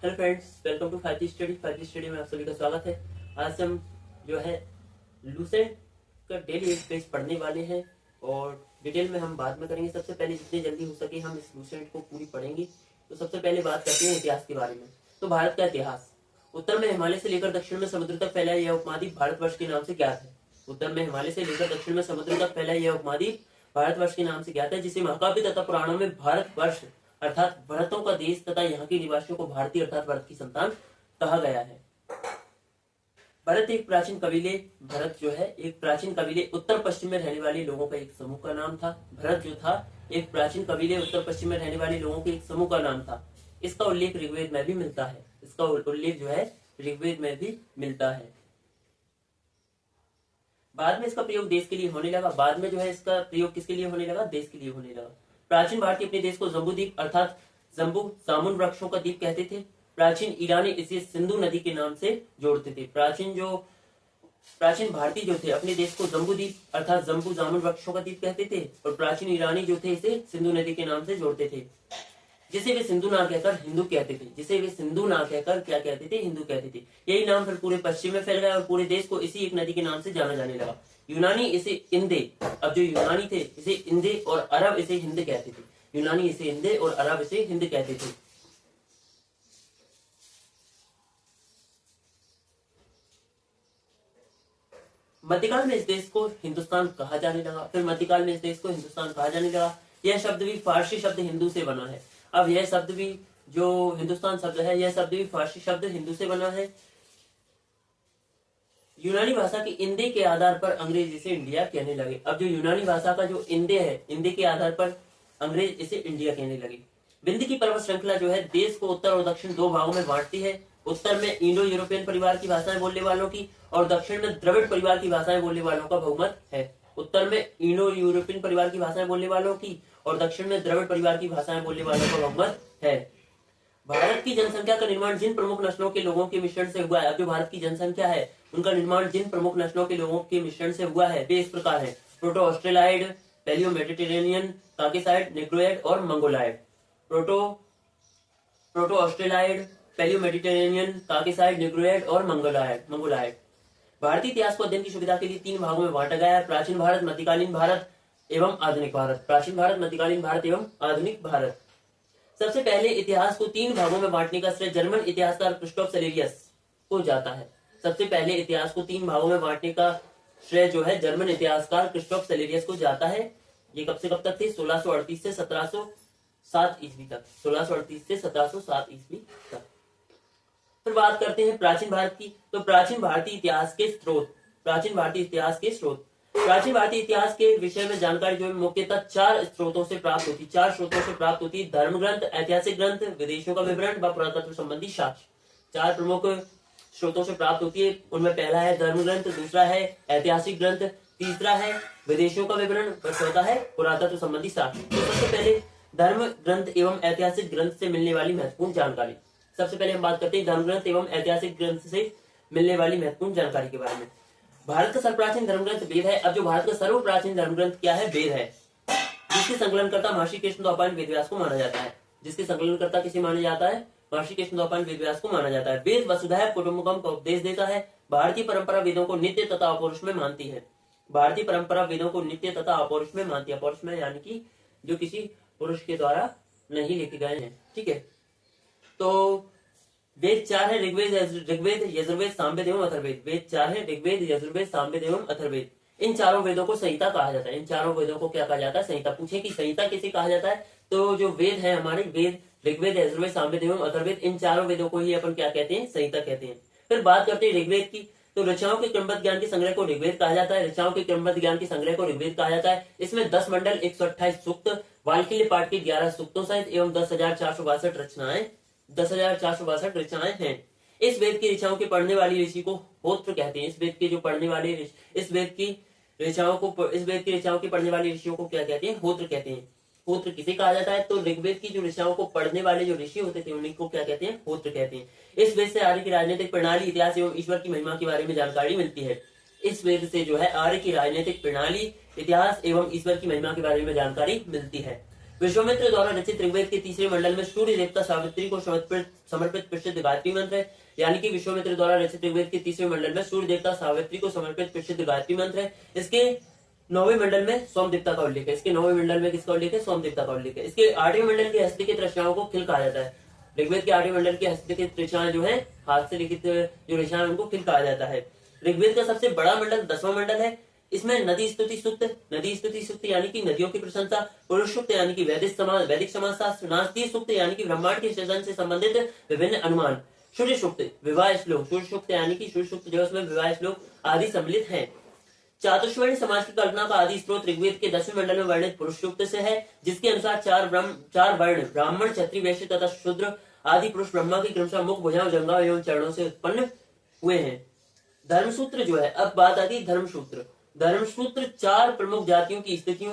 Hello friends, welcome to 5G study. 5G study में आप सभी का स्वागत है। आज हम जो है लूसेंट का डेली एक पेज पढ़ने वाले हैं और डिटेल में हम बाद में करेंगे। सबसे पहले जितनी जल्दी हो सके हम इस लूसेंट को पूरी पढ़ेंगे। तो सबसे पहले बात करते हैं इतिहास के बारे में। तो भारत का इतिहास। उत्तर में हिमालय से लेकर दक्षिण में समुद्र तक फैला यह उपमहाद्वीप भारतवर्ष के नाम से ज्ञात है। उत्तर में हिमालय से लेकर दक्षिण में समुद्र तक फैला यह उपमहाद्वीप भारतवर्ष के नाम से ज्ञात है, जिसे महाकाव्य तथा पुराणों में भारतवर्ष अर्थात भरतों का देश तथा यहाँ के निवासियों को भारतीय अर्थात भरत की संतान कहा गया है। भरत एक प्राचीन कबीले उत्तर पश्चिम में रहने वाले लोगों का एक समूह का नाम था। भरत जो था एक प्राचीन कबीले उत्तर पश्चिम में रहने वाले लोगों के एक समूह का नाम था। इसका उल्लेख ऋग्वेद में भी मिलता है। बाद में इसका प्रयोग देश के लिए होने लगा। बाद में जो है इसका प्रयोग किसके लिए होने लगा? देश के लिए होने लगा। प्राचीन भारतीय अपने देश को जम्बूद्वीप अर्थात जम्बू जामुन वृक्षों का द्वीप कहते थे। प्राचीन ईरानी इसे सिंधु नदी के नाम से जोड़ते थे। प्राचीन भारतीय जो थे अपने देश को जम्बूद्वीप अर्थात जम्बू जामुन वृक्षों का द्वीप कहते थे और प्राचीन ईरानी जो थे इसे सिंधु नदी के नाम से जोड़ते थे, जिसे वे सिंधु ना कहकर हिंदू कहते थे। क्या कहते थे? हिंदू कहते थे। यही नाम फिर पूरे पश्चिम में फैल गया और पूरे देश को इसी एक नदी के नाम से जाना जाने लगा। यूनानी इसे इंदे, अब जो यूनानी थे इसे इंदे और अरब इसे हिंद कहते थे। यूनानी इसे इंदे और अरब इसे हिंद कहते थे। मध्यकाल में इस देश को हिंदुस्तान कहा जाने लगा। यह शब्द भी फारसी शब्द हिंदू से बना है। अब यह शब्द भी जो हिंदुस्तान शब्द है यह शब्द भी फारसी शब्द हिंदू से बना है। यूनानी भाषा के इंदे के आधार पर अंग्रेज इसे इंडिया कहने लगे। अब जो यूनानी भाषा का जो इंदे है, इंदे के आधार पर अंग्रेज इसे इंडिया कहने लगे। विंध्य की पर्वत श्रृंखला जो है देश को उत्तर और दक्षिण दो भागों में बांटती है। उत्तर में इंडो यूरोपियन परिवार की भाषाएं बोलने वालों की और दक्षिण में द्रविड़ परिवार की भाषाएं बोलने वालों का बहुमत है। उत्तर में इंडो यूरोपियन परिवार की भाषाएं बोलने वालों की और दक्षिण में द्रविड़ परिवार की भाषाएं बोलने वालों का बहुमत है। भारत की जनसंख्या का निर्माण जिन प्रमुख नस्लों के लोगों के मिश्रण से हुआ है, अब जो भारत की जनसंख्या है उनका निर्माण जिन प्रमुख नस्लों के लोगों के मिश्रण से हुआ है वे इस प्रकार है: proto Australoid, palaeo Mediterranean, Caucasoid, Negroid और Mongoloid. Proto Australoid, palaeo Mediterranean, Caucasoid, Negroid और मंगोलाइड। भारतीय इतिहास को अध्ययन की सुविधा के लिए तीन भागों में बांटा गया है: प्राचीन भारत, मध्यकालीन भारत एवं आधुनिक भारत। सबसे पहले इतिहास को तीन भागों में बांटने का श्रेय जर्मन इतिहासकार क्रिस्टोफ सेलेरियस को जाता है। सबसे पहले इतिहास को तीन भागों में बांटने का श्रेय जो है जर्मन इतिहासकार क्रिस्टोफ सेलेरियस को जाता है। ये कब से कब तक थे? 1638 से 1707 ईस्वी तक। 1638 से 1707 ईस्वी तक। फिर बात करते हैं प्राचीन भारत की। तो प्राचीन भारतीय इतिहास के स्रोत। प्राचीन भारतीय इतिहास के विषय में जानकारी जो है मुख्यतः चार स्रोतों से प्राप्त होती है: धर्म ग्रंथ, ऐतिहासिक ग्रंथ, विदेशों का विवरण व पुरातत्व संबंधी साक्ष्य। चार प्रमुख स्रोतों से प्राप्त होती है। उनमें पहला है धर्म ग्रंथ, दूसरा है ऐतिहासिक ग्रंथ, तीसरा है विदेशों का विवरण और चौथा है पुरातत्व संबंधी साक्ष्य। तो सबसे पहले धर्म ग्रंथ एवं ऐतिहासिक ग्रंथ से मिलने वाली महत्वपूर्ण जानकारी। सबसे पहले हम बात करते हैं धर्म ग्रंथ एवं ऐतिहासिक ग्रंथ से मिलने वाली महत्वपूर्ण जानकारी के बारे में। भारत का सर्वप्राचीन धर्मग्रंथ वेद है। अब जो भारत का सर्वप्राचीन धर्मग्रंथ क्या है? वेद है, जिसके संकलनकर्ता महर्षि कृष्णद्वैपायन वेदव्यास को माना जाता है। जिसके संकलनकर्ता किसे माना जाता है? महर्षि कृष्णद्वैपायन वेदव्यास को माना जाता है। वेद वसुधैव कुटुंबकम का उपदेश देता है। भारतीय परंपरा वेदों को नित्य तथा अपौरुष में मानती है। अपौरुष में यानी कि जो किसी पुरुष के द्वारा नहीं लिखे गए हैं। ठीक है, तो वेद चार है: ऋग्वेद, यजुर्वेद, सामवेद एवं अथर्ववेद। इन चारों वेदों को संहिता कहा जाता है। इन चारों वेदों को क्या कहा जाता है? संहिता। पूछे कि संहिता किसे कहा जाता है? तो जो वेद है हमारे, वेद ऋग्वेद, यजुर्वेद, सामवेद एवं अथर्ववेद, इन चारों वेदों को ही अपन क्या कहते हैं? संहिता कहते हैं। फिर बात करते हैं ऋग्वेद की। तो रचनाओं के क्रमबद्ध ज्ञान के संग्रह को ऋग्वेद कहा जाता है। इसमें 10 मंडल, 128 सूक्त, वाल्कील्य पाठ के 11 सूक्तों सहित एवं 10,462 रचनाएं हैं। इस वेद की रचनाओं के पढ़ने वाली ऋषि को होत्र कहते हैं। इस वेद की रचनाओं के पढ़ने वाले ऋषियों को क्या कहते हैं? होत्र कहते हैं। होत्र किसे कहा जाता है? तो ऋग्वेद की जो रचनाओं को पढ़ने वाले जो ऋषि होते थे उन्हीं को क्या कहते हैं? होत्र कहते हैं। इस वेद से आर्य की राजनीतिक प्रणाली, इतिहास एवं ईश्वर की महिमा के बारे में जानकारी मिलती है। इस वेद से जो है आर्य की राजनीतिक प्रणाली, इतिहास एवं ईश्वर की महिमा के बारे में जानकारी मिलती है। विश्वामित्र द्वारा रचित ऋग्वेद के तीसरे मंडल में सूर्य देवता सावित्री को समर्पित प्रसिद्ध गायत्री मंत्र है। यानी कि विश्वामित्र द्वारा रचित ऋग्वेद के तीसरे मंडल में सूर्य देवता सावित्री को समर्पित प्रसिद्ध गायत्री मंत्र है। इसके 9वें मंडल में सोम देवता का उल्लेख है। इसके 9वें मंडल में किसका उल्लेख है? सोम देवता का उल्लेख है। इसके 8वें मंडल की हस्तलिखित रचनाओं को खिल कहा जाता है। ऋग्वेद के 8वें मंडल की हस्तलिखित रचनाएं जो है, हाथ से लिखित जो रचनाएं, उनको खिल कहा जाता है। ऋग्वेद का सबसे बड़ा मंडल 10वां मंडल है। इसमें नदी स्तुति सूक्त यानी कि नदियों की प्रशंसा, पुरुष सूक्त यानी कि वैदिक समाजशास्त्र, नास्तीय सूक्त यानी कि ब्रह्मांड के सृजन से संबंधित विभिन्न अनुमान, सूर्य सूक्त विवाह श्लोक, सूर्य सूक्त यानी कि सूर्य सूक्त जो है उसमें विवाह श्लोक आदि सम्मिलित है। चातुर्वर्ण समाज की कल्पना का आदि स्रोत ऋग्वेद के 10वें मंडल में वर्णित पुरुष सूक्त से है, जिसके अनुसार चार वर्ण ब्राह्मण, क्षत्रिय, वैश्य तथा शूद्र आदि पुरुष ब्रह्मा की क्रमशः मुख, भुजाओं, जंघाओं एवं चरणों से उत्पन्न हुए हैं। धर्मसूत्र जो है, अब बात आती है धर्मसूत्र। धर्मसूत्र 4 प्रमुख जातियों की स्थितियों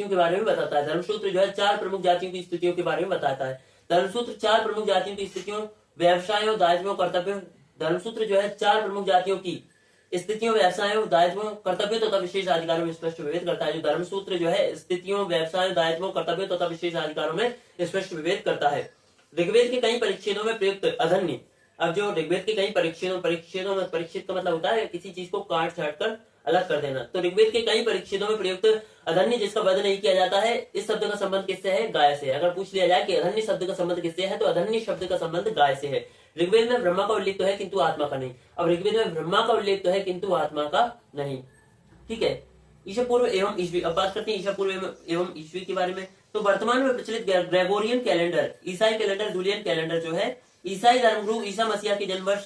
के बारे में बताता है। धर्मसूत्र जो है 4 प्रमुख जातियों की स्थितियों के बारे में बताता है। धर्मसूत्र 4 प्रमुख जातियों की स्थितियों, व्यवसायों, दायित्वों, कर्तव्यों। धर्मसूत्र जो है 4 प्रमुख जातियों की स्थितियों, व्यवसायों, दायित्वों, कर्तव्यों तथा विशेष अधिकारों में स्पष्ट विभेद करता है। जो धर्मसूत्र जो है स्थितियों, व्यवसायों, दायित्वों, कर्तव्यों तथा विशेष अधिकारों में स्पष्ट विभेद करता है। ऋग्वेद के कई परिच्छेदों में प्रयुक्त अधन्य, अब जो ऋग्वेद के कई परिच्छेदों में, परिच्छेद का मतलब होता है किसी चीज को काट छाट कर अलग कर देना। तो ऋग्वेद के कई परिच्छेदों में प्रयुक्त अधन्य जिसका वध नहीं किया जाता है, इस शब्द का संबंध किससे है? गाय से। अगर पूछ लिया जाए कि अधन्य शब्द का संबंध किससे है, तो अधन्य शब्द का संबंध गाय से है। ऋग्वेद में ब्रह्मा का उल्लेख तो है किंतु आत्मा का नहीं। अब ऋग्वेद में ब्रह्मा का उल्लेख तो है किंतु आत्मा का नहीं। ठीक है। ईसा पूर्व एवं ईस्वी, अब बात करते हैं ईसा पूर्व एवं ईस्वी के बारे में। तो वर्तमान में प्रचलित ग्रेगोरियन कैलेंडर, ईसाई कैलेंडर, जूलियन कैलेंडर जो है ईसाई धर्मगुरु ईसा मसीह के जन्म वर्ष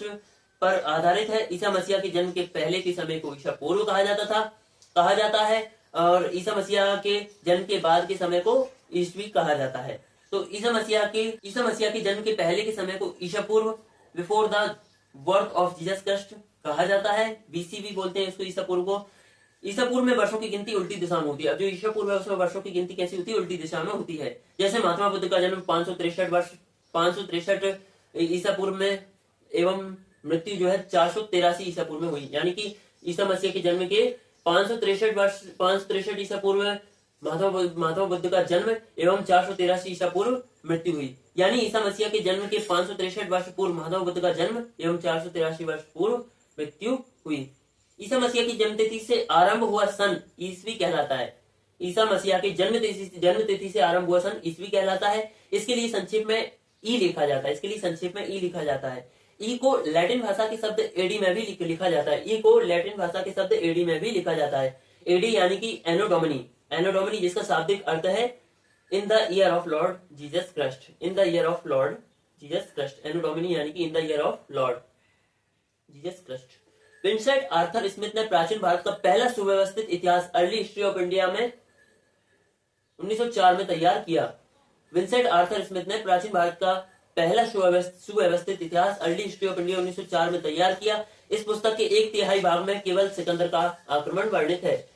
पर आधारित है। ईसा मसीह के जन्म के पहले के समय को ईसा पूर्व कहा जाता है और ईसा मसीह के जन्म के बाद के समय को ईस्वी कहा जाता है। तो ईसा मसीह के जन्म के पहले के समय को ईसा पूर्व, before the birth of Jesus Christ कहा जाता है। बीसी भी बोलते हैं इसको, ईसा पूर्व को। ईसा पूर्व में वर्षों की गिनती उल्टी दिशा में होती है। अब जो ईसा पूर्व है उसमें वर्षों की गिनती कैसी होती है? उल्टी दिशा में होती है। जैसे महात्मा बुद्ध का जन्म 563 ईसा पूर्व में एवं मृत्यु जो है 483 ईसा पूर्व में हुई। यानी कि ईसा मसीह के जन्म के 563 ईसा पूर्व में महात्मा बुद्ध का जन्म एवं 483 ईसा पूर्व मृत्यु हुई। यानी ईसा मसीह के जन्म के 563 वर्ष पूर्व महात्मा बुद्ध का जन्म एवं 483 वर्ष पूर्व मृत्यु हुई। ईसा मसीह की जन्मतिथि से आरंभ हुआ सन ईस्वी कहलाता है। ईसा मसीह की जन्मतिथि से आरंभ हुआ सन ईस्वी कहलाता है। इसके लिए संक्षेप में ई लिखा जाता है। ई को लैटिन भाषा के शब्द एडी में भी लिखा जाता है। एडी यानी कि एनो जिसका शाब्दिक अर्थ है in the year of Lord Jesus Christ. Anno Domini यानी कि in the year of Lord Jesus Christ. Vincent Arthur Smith ने प्राचीन भारत का पहला सुव्यवस्थित इतिहास अर्ली हिस्ट्री ऑफ इंडिया में 1904 में तैयार किया। विंसेंट आर्थर स्मिथ ने प्राचीन भारत का पहला सुव्यवस्थित इतिहास अर्ली हिस्ट्री ऑफ इंडिया 1904 में तैयार किया। इस पुस्तक के 1/3 भाग में केवल सिकंदर का आक्रमण वर्णित है।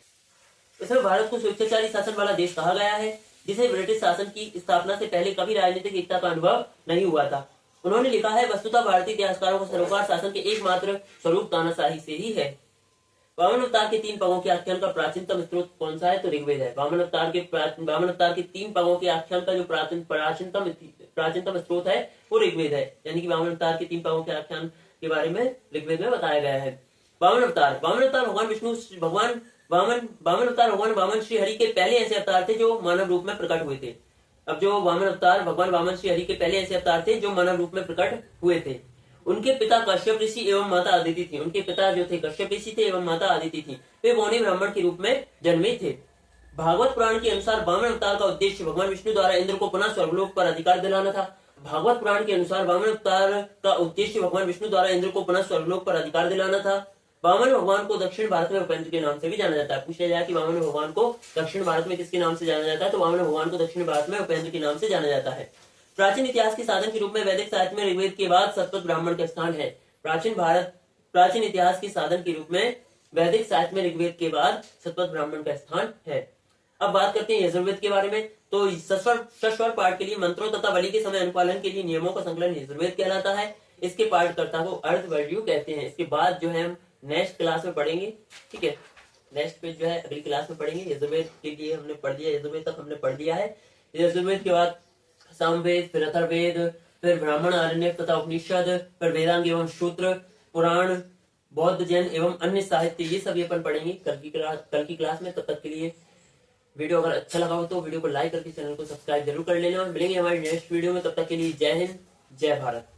इसमें भारत को स्वेच्छाचारी शासन वाला देश कहा गया है, जिसे ब्रिटिश शासन की स्थापना से पहले कभी राजनीतिक एकता का अनुभव नहीं हुआ था। उन्होंने लिखा है, वस्तुतः भारतीय इतिहासकारों को सरोकार शासन के एकमात्र स्वरूप तानाशाही से ही है। वामन अवतार के 3 पगों के आख्यान का प्राचीनतम स्रोत कौन सा है? तो ऋग्वेद है। वामन अवतार के 3 पगों के आख्यान का जो प्राचीनतम स्रोत है वो ऋग्वेद है। यानी कि वामन अवतार के 3 पगों के आख्यान के बारे में ऋग्वेद में बताया गया है। वामन अवतार भगवान वामन श्री हरि के पहले ऐसे अवतार थे जो मानव रूप में प्रकट हुए थे। अब जो वामन अवतार भगवान वामन श्री हरि के पहले ऐसे अवतार थे जो मानव रूप में प्रकट हुए थे। उनके पिता कश्यप ऋषि एवं माता अदिति थी। उनके पिता जो थे कश्यप ऋषि थे एवं माता अदिति थी। वे मौनी ब्राह्मण के रूप में जन्मे थे। भागवत पुराण के अनुसार वामन अवतार का उद्देश्य भगवान विष्णु द्वारा इंद्र को पुनः स्वर्गलोक पर अधिकार दिलाना था। वामन भगवान को दक्षिण भारत में उपेंद्र के नाम से भी जाना जाता है। पूछा जाए कि वामन भगवान को दक्षिण भारत में किसके नाम से जाना जाता है, तो वामन भगवान को दक्षिण भारत में उपेंद्र के नाम से जाना जाता है। प्राचीन इतिहास के साधन के रूप में वैदिक साहित्य में ऋग्वेद के बाद सतपथ ब्राह्मण का स्थान है। प्राचीन इतिहास के साधन के रूप में वैदिक साहित्य में ऋग्वेद के बाद सतपथ ब्राह्मण का स्थान है। अब बात करते हैं यजुर्वेद के बारे में। तो सस्वर पाठ के लिए मंत्रों तथा बलि के समय अनुपालन के लिए नियमों का संकलन यजुर्वेद कहलाता है। इसके पाठकर्ता को अर्धवर्यु कहते हैं। इसके बाद जो है हम नेक्स्ट क्लास में पढ़ेंगे। ठीक है। नेक्स्ट पेज जो है अगली क्लास में पढ़ेंगे। यजुर्वेद के लिए हमने पढ़ लिया, यजुर्वेद तक हमने पढ़ लिया है। यजुर्वेद के बाद सामवेद, फिर अथर्ववेद, फिर ब्राह्मण, आरण्यक तथा उपनिषद, फिर वेदांग एवं सूत्र, पुराण, बौद्ध, जैन एवं अन्य साहित्य, ये सभी अपन पढ़ेंगे कल की क्लास में। तब तक के लिए वीडियो अगर अच्छा लगा हो तो वीडियो को लाइक करके चैनल को सब्सक्राइब जरूर कर लेना। मिलेंगे हमारी नेक्स्ट वीडियो में, तब तक के लिए जय हिंद, जय भारत।